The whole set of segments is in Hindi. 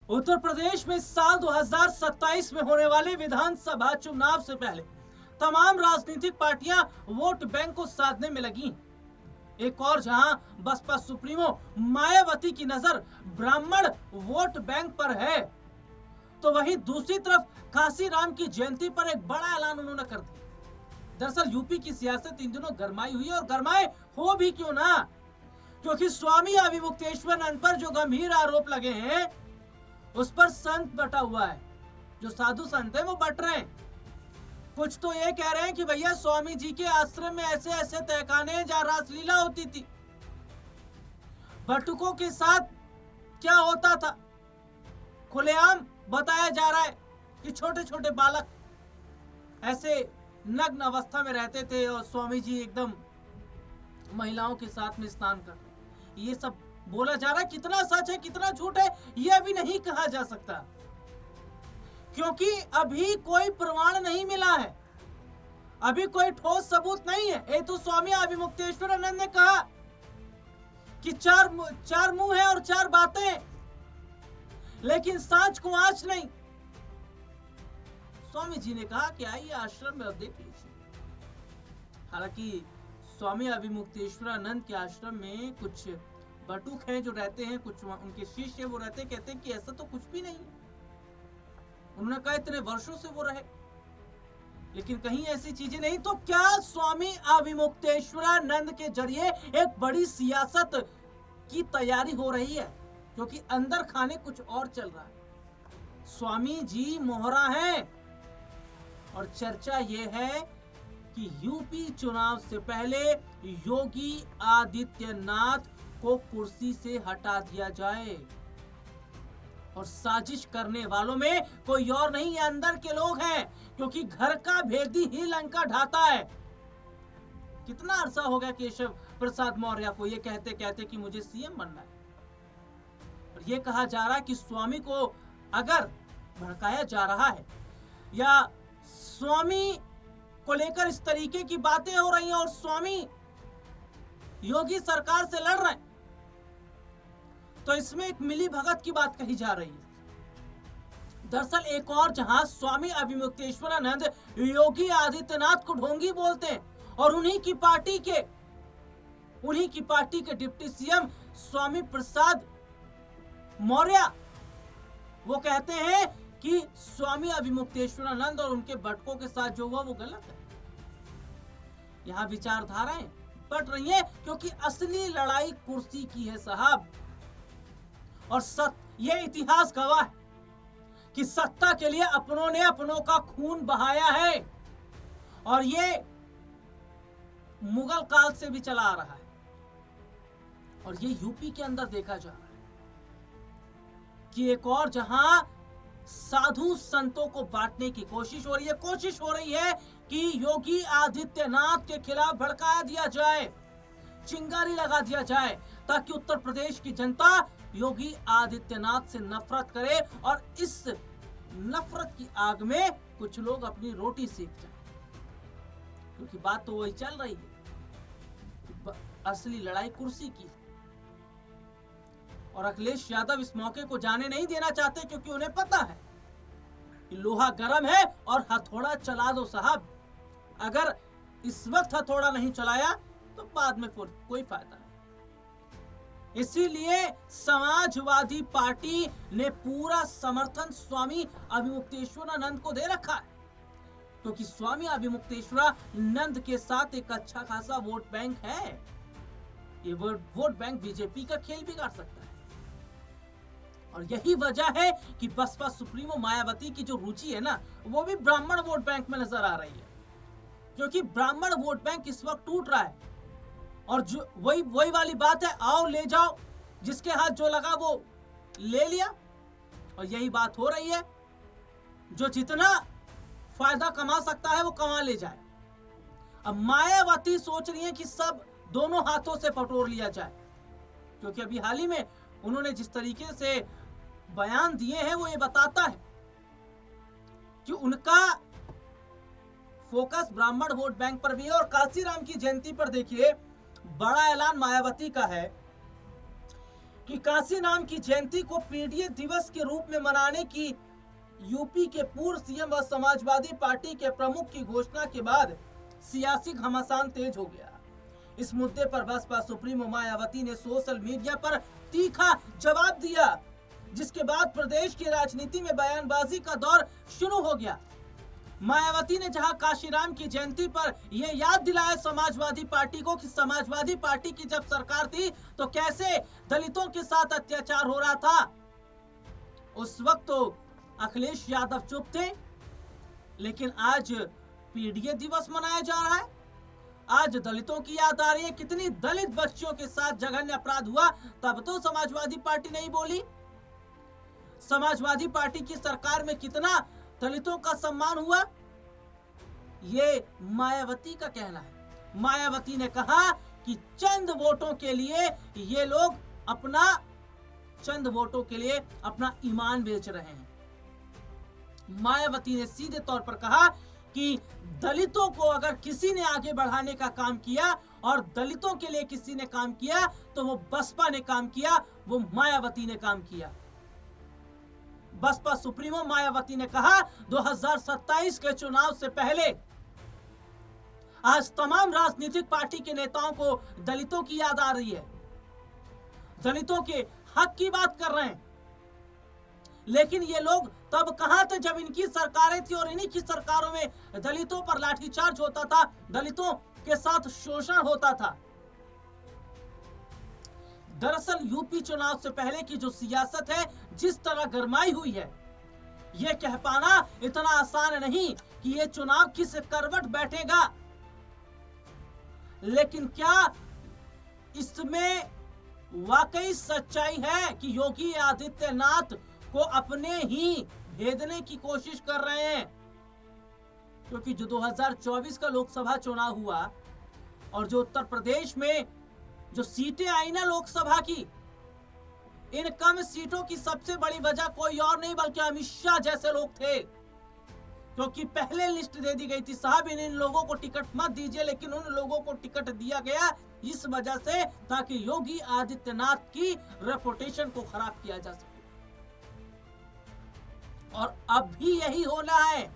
उत्तर प्रदेश में साल 2027 में होने वाले विधानसभा चुनाव से पहले तमाम राजनीतिक पार्टियां वोट बैंक को साधने में लगी। एक और जहां बसपा सुप्रीमो मायावती की नजर ब्राह्मण वोट बैंक पर है, तो वहीं दूसरी तरफ काशीराम की जयंती पर एक बड़ा ऐलान उन्होंने कर दिया। दरअसल यूपी की सियासत इन दिनों गरमाई हुई है, और गरमाए हो भी क्यों ना, क्योंकि स्वामी अविमुक्तेश्वरानंद पर जो गंभीर आरोप लगे हैं उस पर संत बटा हुआ है। जो साधु संत है वो बट रहे हैं। कुछ तो ये कह रहे हैं कि भैया स्वामी जी के आश्रम में ऐसे ऐसे तहखाने जहां रासलीला होती थी, बटुकों के साथ क्या होता था खुलेआम बताया जा रहा है कि छोटे छोटे बालक ऐसे नग्न अवस्था में रहते थे और स्वामी जी एकदम महिलाओं के साथ में स्नान करते। ये सब बोला जा रहा है। कितना सच है कितना झूठ है यह अभी नहीं कहा जा सकता, क्योंकि अभी कोई प्रमाण नहीं मिला है, अभी कोई ठोस सबूत नहीं है। ये तो स्वामी अविमुक्तेश्वरानंद ने कहा कि चार मुंह है और चार बातें, लेकिन सांच को आंच नहीं। स्वामी जी ने कहा कि आइए आश्रम में अब देख लीजिए। हालांकि स्वामी अविमुक्तेश्वरानंद के आश्रम में कुछ बटुक हैं जो रहते हैं, कुछ उनके शिष्य वो रहते हैं, कहते हैं कि ऐसा तो कुछ भी नहीं है। उन्होंने कहा इतने वर्षों से वो रहे, लेकिन कहीं ऐसी चीजें नहीं। तो क्या स्वामी अविमुक्तेश्वरानंद के जरिए एक बड़ी सियासत की तैयारी हो रही है, क्योंकि अंदर खाने कुछ और चल रहा है। स्वामी जी मोहरा हैं, और चर्चा ये है कि यूपी चुनाव से पहले योगी आदित्यनाथ को कुर्सी से हटा दिया जाए, और साजिश करने वालों में कोई और नहीं है, अंदर के लोग हैं, क्योंकि घर का भेदी ही लंका ढाता है। कितना अरसा हो गया केशव प्रसाद मौर्य को ये कहते कहते कि मुझे सीएम बनना है, और ये कहा जा रहा है कि स्वामी को अगर भड़काया जा रहा है या स्वामी को लेकर इस तरीके की बातें हो रही हैं और स्वामी योगी सरकार से लड़ रहे हैं, तो इसमें एक मिली भगत की बात कही जा रही है। दरअसल एक और जहां स्वामी अविमुक्तेश्वरानंद योगी आदित्यनाथ को ढोंगी बोलते हैं, और उन्हीं की पार्टी के डिप्टी सीएम स्वामी प्रसाद मौर्य वो कहते हैं कि स्वामी अविमुक्तेश्वरानंद और उनके बटकों के साथ जो हुआ वो गलत है। यहां विचारधाराएं बट रही है, क्योंकि असली लड़ाई कुर्सी की है साहब। और ये इतिहास गवाह है कि सत्ता के लिए अपनों ने अपनों का खून बहाया है, और ये मुगल काल से भी चला आ रहा है, और ये यूपी के अंदर देखा जा रहा है कि एक और जहां साधु संतों को बांटने की कोशिश हो रही है कि योगी आदित्यनाथ के खिलाफ भड़काया दिया जाए, चिंगारी लगा दिया जाए, ताकि उत्तर प्रदेश की जनता योगी आदित्यनाथ से नफरत करे, और इस नफरत की आग में कुछ लोग अपनी रोटी सेक जाए। क्योंकि बात तो वही चल रही है, असली लड़ाई कुर्सी की। और अखिलेश यादव इस मौके को जाने नहीं देना चाहते, क्योंकि उन्हें पता है कि लोहा गर्म है और हथौड़ा चला दो साहब। अगर इस वक्त हथौड़ा नहीं चलाया तो बाद में कोई फायदा नहीं। इसीलिए समाजवादी पार्टी ने पूरा समर्थन स्वामी अविमुक्तेश्वरानंद को दे रखा है, क्योंकि स्वामी अविमुक्तेश्वरानंद के साथ एक अच्छा खासा वोट बैंक है। ये वोट बैंक बीजेपी का खेल बिगाड़ सकता है, और यही वजह है कि बसपा सुप्रीमो मायावती की जो रुचि है ना, वो भी ब्राह्मण वोट बैंक में नजर आ रही है, क्योंकि ब्राह्मण वोट बैंक इस वक्त टूट रहा है। और जो वही वाली बात है, आओ ले जाओ, जिसके हाथ जो लगा वो ले लिया, और यही बात हो रही है। जो जितना फायदा कमा सकता है वो कमा ले जाए। अब मायावती सोच रही है कि सब दोनों हाथों से बटोर लिया जाए, क्योंकि अभी हाल ही में उन्होंने जिस तरीके से बयान दिए हैं वो ये बताता है कि उनका फोकस ब्राह्मण वोट बैंक पर भी है। और काशीराम की जयंती पर देखिए बड़ा ऐलान मायावती का है कि काशी नाम की जयंती को पीडीए दिवस के रूप में मनाने की यूपी के पूर्व सीएम व समाजवादी पार्टी के प्रमुख की घोषणा के बाद सियासी घमासान तेज हो गया। इस मुद्दे पर बसपा सुप्रीमो मायावती ने सोशल मीडिया पर तीखा जवाब दिया, जिसके बाद प्रदेश की राजनीति में बयानबाजी का दौर शुरू हो गया। मायावती ने जहां काशीराम की जयंती पर यह याद दिलाया समाजवादी पार्टी को कि समाजवादी पार्टी की जब सरकार थी तो कैसे दलितों के साथ अत्याचार हो रहा था। उस वक्त तो अखिलेश यादव चुप थे, लेकिन आज पीडीए दिवस मनाया जा रहा है। आज दलितों की याद आ रही है। कितनी दलित बच्चियों के साथ जघन्य अपराध हुआ, तब तो समाजवादी पार्टी नहीं बोली। समाजवादी पार्टी की सरकार में कितना दलितों का सम्मान हुआ, ये मायावती का कहना है। मायावती ने कहा कि चंद वोटों के लिए ये लोग अपना ईमान बेच रहे हैं। मायावती ने सीधे तौर पर कहा कि दलितों को अगर किसी ने आगे बढ़ाने का काम किया और दलितों के लिए किसी ने काम किया तो वो बसपा ने काम किया, वो मायावती ने काम किया। बसपा सुप्रीमो मायावती ने कहा 2027 के चुनाव से पहले आज तमाम राजनीतिक पार्टी के नेताओं को दलितों की याद आ रही है, दलितों के हक की बात कर रहे हैं। लेकिन ये लोग तब कहां थे जब इनकी सरकारें थी और इन्हीं की सरकारों में दलितों पर लाठीचार्ज होता था, दलितों के साथ शोषण होता था। दरअसल यूपी चुनाव से पहले की जो सियासत है, जिस तरह गरमाई हुई है, यह कह पाना इतना आसान नहीं कि यह चुनाव किस करवट बैठेगा। लेकिन क्या इसमें वाकई सच्चाई है कि योगी आदित्यनाथ को अपने ही भेदने की कोशिश कर रहे हैं? क्योंकि जो 2024 का लोकसभा चुनाव हुआ और जो उत्तर प्रदेश में जो सीटें आई ना लोकसभा की, इन कम सीटों की सबसे बड़ी वजह कोई और नहीं बल्कि अमित शाह जैसे लोग थे। क्योंकि पहले लिस्ट दे दी गई थी, साहब इन लोगों को टिकट मत दीजिए, लेकिन उन लोगों को टिकट दिया गया इस वजह से ताकि योगी आदित्यनाथ की रेपुटेशन को खराब किया जा सके। और अब भी यही होना है,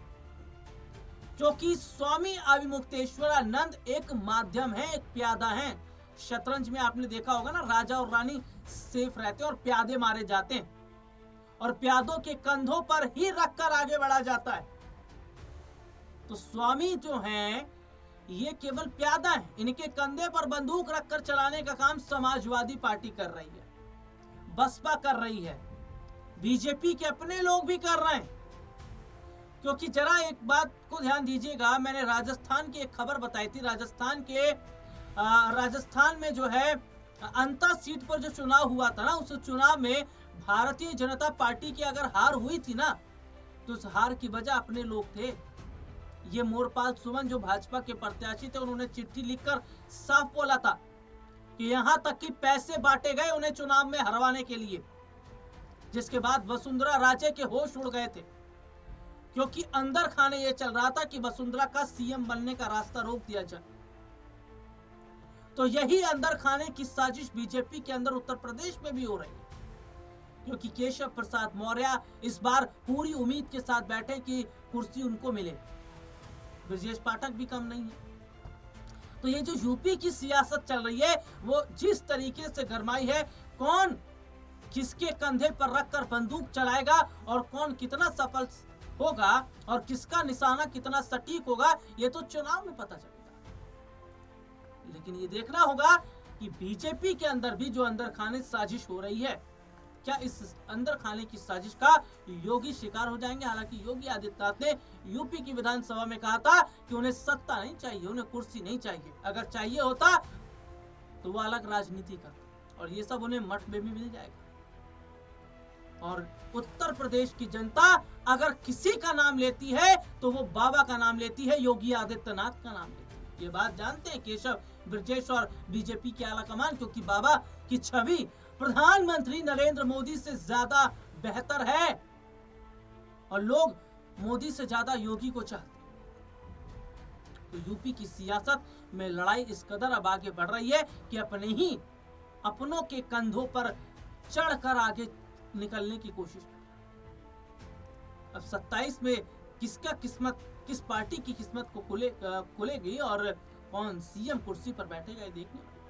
क्योंकि स्वामी अविमुक्तेश्वरानंद एक माध्यम है, एक प्यादा है। शतरंज में आपने देखा होगा ना, राजा और रानी सेफ रहते हैं और प्यादे मारे जाते हैं, और प्यादों के कंधों पर ही रखकर आगे बढ़ा जाता है। तो स्वामी जो हैं, ये केवल प्यादा है, इनके कंधे पर बंदूक रखकर चलाने का काम समाजवादी पार्टी कर रही है, बसपा कर रही है, बीजेपी के अपने लोग भी कर रहे हैं। क्योंकि जरा एक बात को ध्यान दीजिएगा, मैंने राजस्थान की एक खबर बताई थी। राजस्थान में जो है अंता सीट पर जो चुनाव हुआ था ना, उस चुनाव में भारतीय जनता पार्टी की अगर हार हुई थी ना, तो उस हार की वजह अपने लोग थे। ये मोरपाल सुमन जो भाजपा के प्रत्याशी थे, उन्होंने चिट्ठी लिखकर साफ बोला था कि यहां तक कि पैसे बांटे गए उन्हें चुनाव में हरवाने के लिए, जिसके बाद वसुंधरा राजे के होश उड़ गए थे। क्योंकि अंदर खाने ये चल रहा था कि वसुंधरा का सीएम बनने का रास्ता रोक दिया जाए। तो यही अंदर खाने की साजिश बीजेपी के अंदर उत्तर प्रदेश में भी हो रही है, क्योंकि केशव प्रसाद मौर्य इस बार पूरी उम्मीद के साथ बैठे कि कुर्सी उनको मिले। ब्रजेश पाठक भी कम नहीं है। तो ये जो यूपी की सियासत चल रही है, वो जिस तरीके से गरमाई है, कौन किसके कंधे पर रखकर बंदूक चलाएगा और कौन कितना सफल होगा और किसका निशाना कितना सटीक होगा, ये तो चुनाव में पता चलेगा। लेकिन ये देखना होगा कि बीजेपी के अंदर भी जो अंदर खाने साजिश हो रही है, क्या इस अंदर खाने की साजिश का योगी शिकार हो जाएंगे। हालांकि योगी आदित्यनाथ ने यूपी की विधानसभा में कहा था कि उन्हें सत्ता नहीं चाहिए, उन्हें कुर्सी नहीं चाहिए। अगर चाहिए होता तो वो अलग राजनीति करते, और ये सब उन्हें मठ में भी मिल जाएगा। और उत्तर प्रदेश की जनता अगर किसी का नाम लेती है तो वो बाबा का नाम लेती है, योगी आदित्यनाथ का नाम लेती है। ये बात जानते हैं केशव, ब्रजेश और बीजेपी के आला कमान, क्योंकि बाबा की छवि प्रधानमंत्री नरेंद्र मोदी से ज्यादा बेहतर है और लोग मोदी से ज्यादा योगी को चाहते हैं। तो यूपी की सियासत में लड़ाई इस कदर अब आगे बढ़ रही है कि अपने ही अपनों के कंधों पर चढ़कर आगे निकलने की कोशिश। अब 27 में किसका किस्मत, किस पार्टी की किस्मत को खुलेगी और कौन सीएम कुर्सी पर बैठेगा, ये देखने वाली।